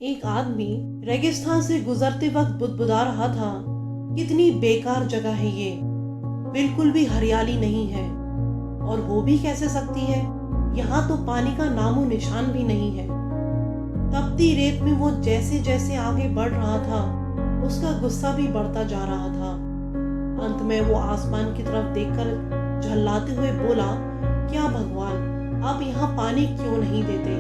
एक आदमी रेगिस्तान से गुजरते वक्त बुदबुदा रहा था, कितनी बेकार जगह है ये, बिल्कुल भी हरियाली नहीं है। और हो भी कैसे सकती है, यहाँ तो पानी का नामो निशान भी नहीं है। तपती रेत में वो जैसे जैसे आगे बढ़ रहा था, उसका गुस्सा भी बढ़ता जा रहा था। अंत में वो आसमान की तरफ देखकर झल्लाते हुए बोला, क्या भगवान, आप यहाँ पानी क्यों नहीं देते?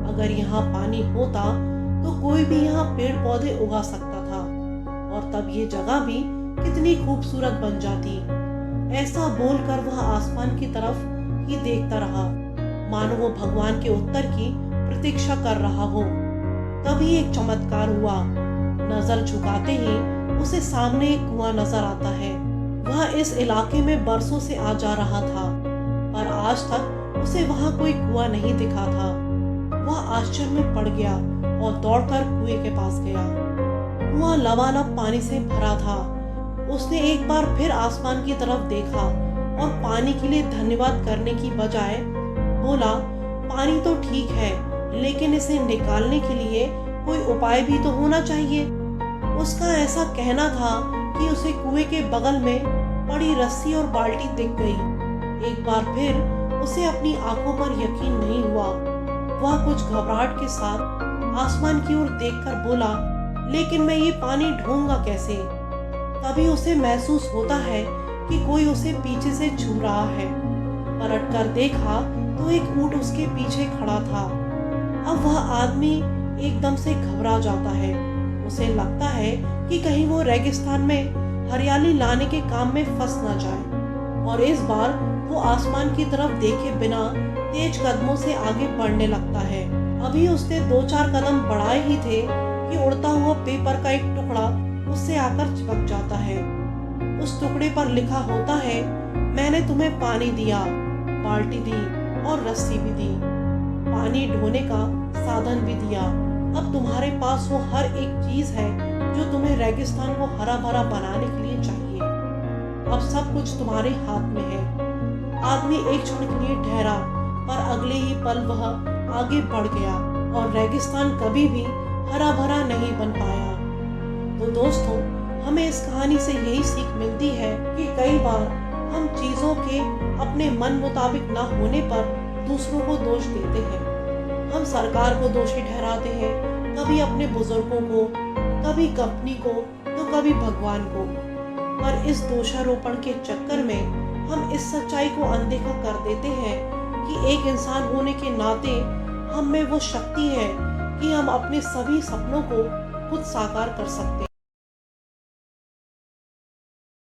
अगर यहाँ पानी होता तो कोई भी यहाँ पेड़ पौधे उगा सकता था और तब ये जगह भी कितनी खूबसूरत बन जाती। ऐसा बोलकर वह आसमान की तरफ ही देखता रहा, मानो वो भगवान के उत्तर की प्रतीक्षा कर रहा हो। तभी एक चमत्कार हुआ। नजर झुकाते ही उसे सामने एक कुआं नजर आता है। वह इस इलाके में बरसों से आ जा रहा था, पर आज तक उसे वहां कोई कुआं नहीं दिखा था। वह आश्चर्य में पड़ गया और दौड़कर कुएं के पास गया। कुआं लबालब पानी से भरा था। उसने एक बार फिर आसमान की तरफ देखा और पानी के लिए धन्यवाद करने की बजाय बोला, पानी तो ठीक है, लेकिन इसे निकालने के लिए कोई उपाय भी तो होना चाहिए। उसका ऐसा कहना था कि उसे कुएं के बगल में पड़ी रस्सी और बाल्टी दिख गई। एक बार फिर उसे अपनी आंखों पर यकीन नहीं हुआ। वह कुछ घबराहट के साथ आसमान की ओर देखकर बोला, लेकिन मैं ये पानी ढूंढूंगा कैसे? तभी उसे महसूस होता है कि कोई उसे पीछे से छू रहा है। पलट कर देखा तो एक ऊंट उसके पीछे खड़ा था। अब वह आदमी एकदम से घबरा जाता है। उसे लगता है कि कहीं वो रेगिस्तान में हरियाली लाने के काम में फंस न जाए, और इस बार वो आसमान की तरफ देखे बिना तेज कदमों से आगे बढ़ने लगता है। अभी उसने 2-4 कदम बढ़ाए ही थे कि उड़ता हुआ पेपर का एक टुकड़ा उससे आकर चिपक जाता है। उस टुकड़े पर लिखा होता है, मैंने तुम्हें पानी दिया, बाल्टी दी और रस्सी भी दी, पानी ढोने का साधन भी दिया। अब तुम्हारे पास वो हर एक चीज है जो तुम्हें रेगिस्तान को हरा भरा बनाने के लिए चाहिए। अब सब कुछ तुम्हारे हाथ में है। आदमी एक क्षण के लिए ठहरा, पर अगले ही पल वह आगे बढ़ गया और रेगिस्तान कभी भी हरा भरा नहीं बन पाया। तो दोस्तों, हमें इस कहानी से यही सीख मिलती है कि कई बार हम चीजों के अपने मन मुताबिक ना होने पर दूसरों को दोष देते हैं। हम सरकार को दोषी ठहराते हैं, कभी अपने बुजुर्गों को, कभी कंपनी को, तो कभी भगवान को। पर इस दोषारोपण के चक्कर में हम इस सच्चाई को अनदेखा कर देते हैं कि एक इंसान होने के नाते हम में वो शक्ति है कि हम अपने सभी सपनों को खुद साकार कर सकते हैं।